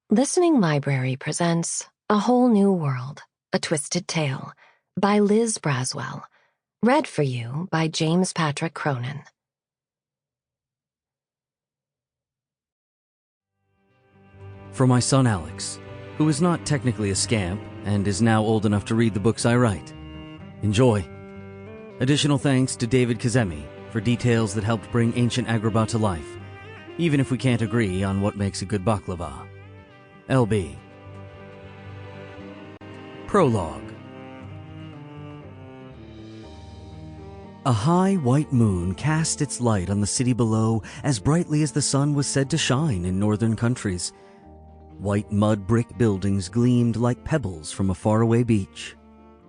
Listening Library presents A Whole New World, A Twisted Tale by Liz Braswell. Read for you by James Patrick Cronin. For my son Alex, who is not technically a scamp and is now old enough to read the books I write. Enjoy. Additional thanks to David Kazemi for details that helped bring ancient Agrabah to life, even if we can't agree on what makes a good baklava. LB. Prologue. A high white moon cast its light on the city below as brightly as the sun was said to shine in northern countries. White mud brick buildings gleamed like pebbles from a faraway beach.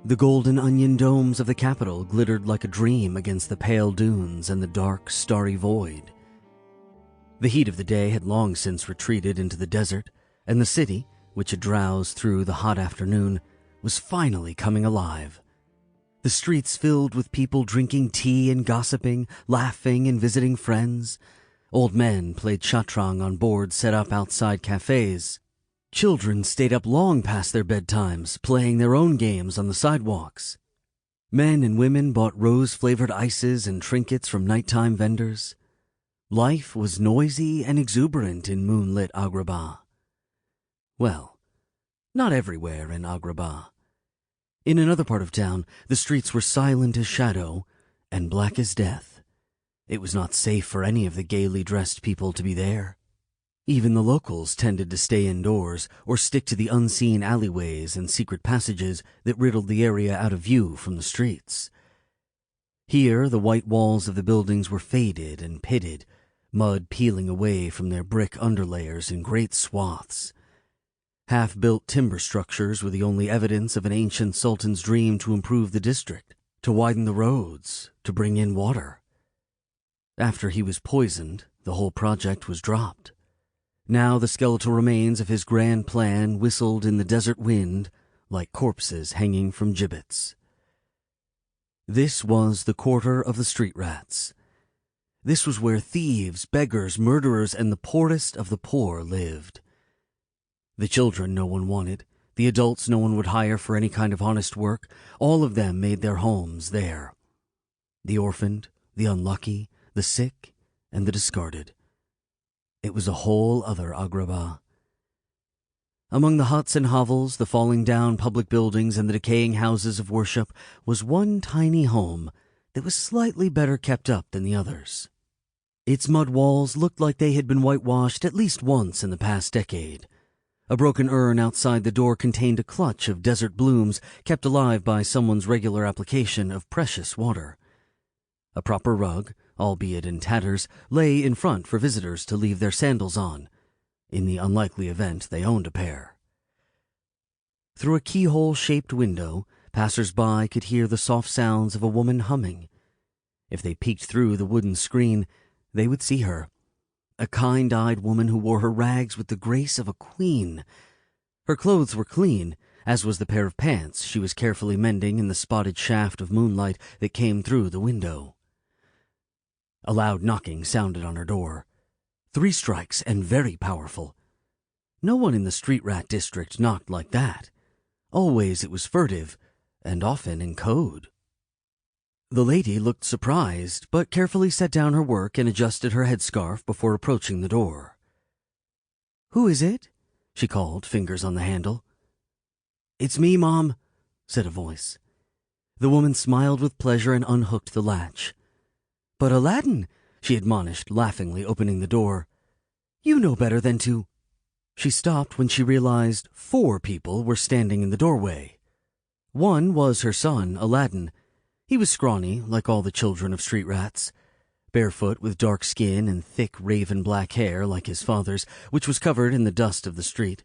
The golden onion domes of the capital glittered like a dream against the pale dunes and the dark, starry void. The heat of the day had long since retreated into the desert, and the city, which had drowsed through the hot afternoon, was finally coming alive. The streets filled with people drinking tea and gossiping, laughing and visiting friends. Old men played shatrang on boards set up outside cafes. Children stayed up long past their bedtimes, playing their own games on the sidewalks. Men and women bought rose-flavored ices and trinkets from nighttime vendors. Life was noisy and exuberant in moonlit Agrabah. Well, not everywhere in Agrabah. In another part of town, the streets were silent as shadow and black as death. It was not safe for any of the gaily dressed people to be there. Even the locals tended to stay indoors or stick to the unseen alleyways and secret passages that riddled the area out of view from the streets. Here, the white walls of the buildings were faded and pitted, mud peeling away from their brick underlayers in great swaths. Half-built timber structures were the only evidence of an ancient sultan's dream to improve the district, to widen the roads, to bring in water. After he was poisoned, the whole project was dropped. Now the skeletal remains of his grand plan whistled in the desert wind like corpses hanging from gibbets. This was the quarter of the street rats. This was where thieves, beggars, murderers, and the poorest of the poor lived. The children no one wanted, the adults no one would hire for any kind of honest work, all of them made their homes there. The orphaned, the unlucky, the sick, and the discarded. It was a whole other Agrabah. Among the huts and hovels, the falling down public buildings, and the decaying houses of worship was one tiny home that was slightly better kept up than the others. Its mud walls looked like they had been whitewashed at least once in the past decade. A broken urn outside the door contained a clutch of desert blooms kept alive by someone's regular application of precious water. A proper rug, albeit in tatters, lay in front for visitors to leave their sandals on, in the unlikely event they owned a pair. Through a keyhole-shaped window, passers-by could hear the soft sounds of a woman humming. If they peeked through the wooden screen, they would see her. A kind-eyed woman who wore her rags with the grace of a queen. Her clothes were clean, as was the pair of pants she was carefully mending in the spotted shaft of moonlight that came through the window. A loud knocking sounded on her door. 3 strikes, and very powerful. No one in the street rat district knocked like that. Always it was furtive, and often in code. The lady looked surprised, but carefully set down her work and adjusted her headscarf before approaching the door. "Who is it?" she called, fingers on the handle. "It's me, Mom," said a voice. The woman smiled with pleasure and unhooked the latch. "But Aladdin," she admonished, laughingly opening the door. "You know better than to—" She stopped when she realized 4 people were standing in the doorway. One was her son, Aladdin. He was scrawny, like all the children of street rats, barefoot with dark skin and thick raven-black hair like his father's, which was covered in the dust of the street.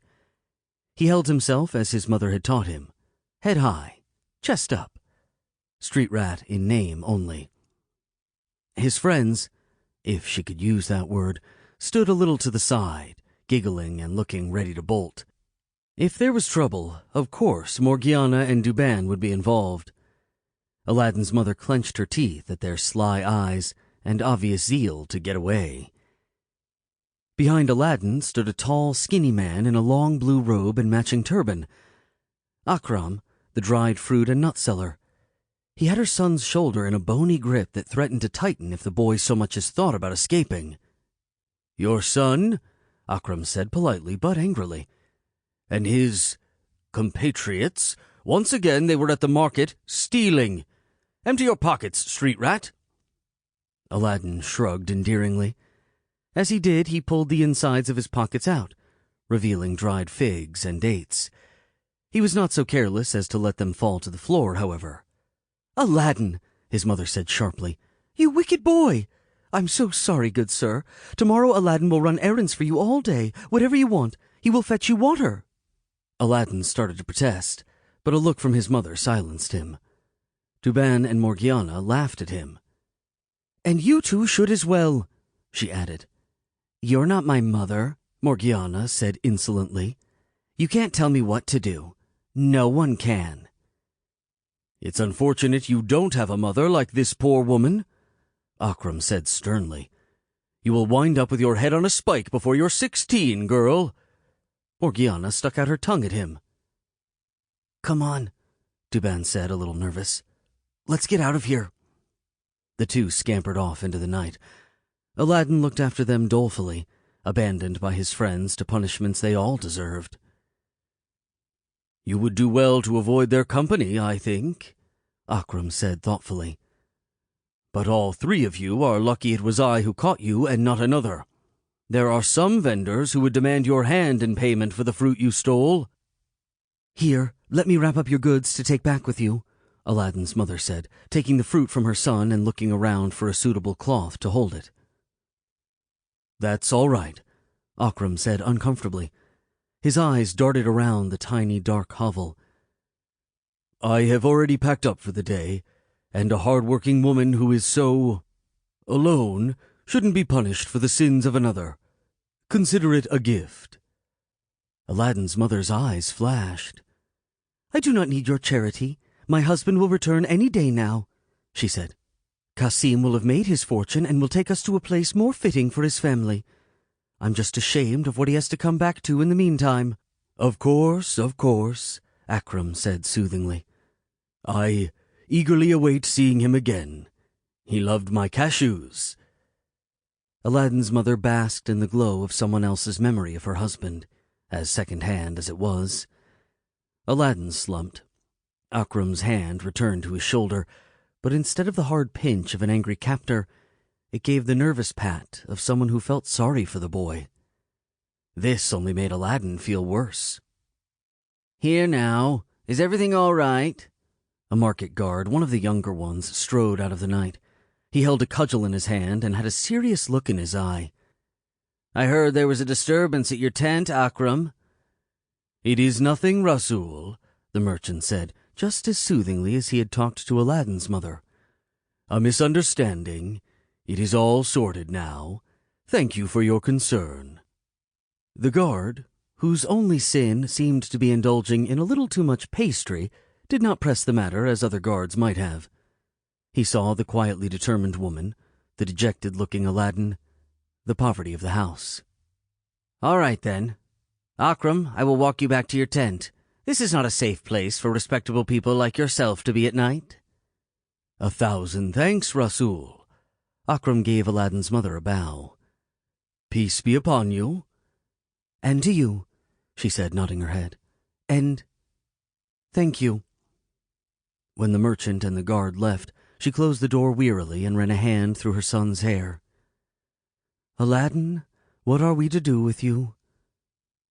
He held himself as his mother had taught him, head high, chest up, street rat in name only. His friends, if she could use that word, stood a little to the side, giggling and looking ready to bolt. If there was trouble, of course Morgiana and Duban would be involved. Aladdin's mother clenched her teeth at their sly eyes and obvious zeal to get away. Behind Aladdin stood a tall, skinny man in a long blue robe and matching turban. Akram, the dried fruit and nut seller. He had her son's shoulder in a bony grip that threatened to tighten if the boy so much as thought about escaping. "Your son?" Akram said politely but angrily. "And his compatriots? Once again they were at the market, stealing. Empty your pockets, street rat." Aladdin shrugged endearingly. As he did, he pulled the insides of his pockets out, revealing dried figs and dates. He was not so careless as to let them fall to the floor, however. "Aladdin," his mother said sharply, "you wicked boy! I'm so sorry, good sir. Tomorrow Aladdin will run errands for you all day. Whatever you want, he will fetch you water." Aladdin started to protest, but a look from his mother silenced him. Duban and Morgiana laughed at him. "And you two should as well," she added. "You're not my mother," Morgiana said insolently. "You can't tell me what to do. No one can." "It's unfortunate you don't have a mother like this poor woman," Akram said sternly. "You will wind up with your head on a spike before you're 16, girl." Morgiana stuck out her tongue at him. "Come on," Duban said, a little nervous. "Let's get out of here." The two scampered off into the night. Aladdin looked after them dolefully, abandoned by his friends to punishments they all deserved. "You would do well to avoid their company, I think," Akram said thoughtfully. "But all three of you are lucky it was I who caught you and not another. There are some vendors who would demand your hand in payment for the fruit you stole." "Here, let me wrap up your goods to take back with you," Aladdin's mother said, taking the fruit from her son and looking around for a suitable cloth to hold it. "That's all right," Akram said uncomfortably. His eyes darted around the tiny dark hovel. "I have already packed up for the day, and a hard-working woman who is so alone shouldn't be punished for the sins of another. Consider it a gift." Aladdin's mother's eyes flashed. "I do not need your charity. My husband will return any day now," she said. "Cassim will have made his fortune and will take us to a place more fitting for his family. I'm just ashamed of what he has to come back to in the meantime." Of course," Akram said soothingly. "I eagerly await seeing him again. He loved my cashews." Aladdin's mother basked in the glow of someone else's memory of her husband, as second-hand as it was. Aladdin slumped. Akram's hand returned to his shoulder, but instead of the hard pinch of an angry captor, it gave the nervous pat of someone who felt sorry for the boy. This only made Aladdin feel worse. "Here now, is everything all right?" A market guard, one of the younger ones, strode out of the night. He held a cudgel in his hand and had a serious look in his eye. "I heard there was a disturbance at your tent, Akram." "It is nothing, Rasul," the merchant said, just as soothingly as he had talked to Aladdin's mother. "A misunderstanding. It is all sorted now. Thank you for your concern." The guard, whose only sin seemed to be indulging in a little too much pastry, did not press the matter as other guards might have. He saw the quietly determined woman, the dejected-looking Aladdin, the poverty of the house. "All right, then. Akram, I will walk you back to your tent. This is not a safe place for respectable people like yourself to be at night." "1,000 thanks, Rasul." Akram gave Aladdin's mother a bow. "Peace be upon you." "And to you," she said, nodding her head. "And thank you." When the merchant and the guard left, she closed the door wearily and ran a hand through her son's hair. "Aladdin, what are we to do with you?"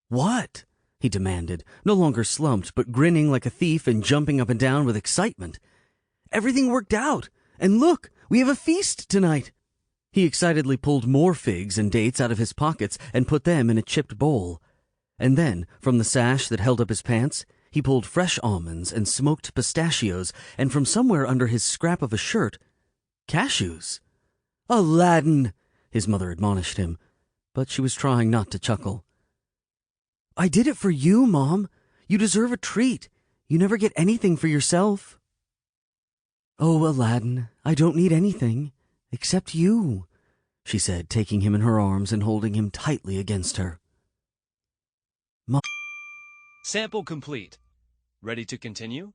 "What?" he demanded, no longer slumped, but grinning like a thief and jumping up and down with excitement. "Everything worked out, and look, we have a feast tonight." He excitedly pulled more figs and dates out of his pockets and put them in a chipped bowl. And then, from the sash that held up his pants, he pulled fresh almonds and smoked pistachios, and from somewhere under his scrap of a shirt, cashews. "Aladdin!" his mother admonished him, but she was trying not to chuckle. "I did it for you, Mom. You deserve a treat. You never get anything for yourself." "Oh, Aladdin, I don't need anything, except you," she said, taking him in her arms and holding him tightly against her. Sample complete. Ready to continue?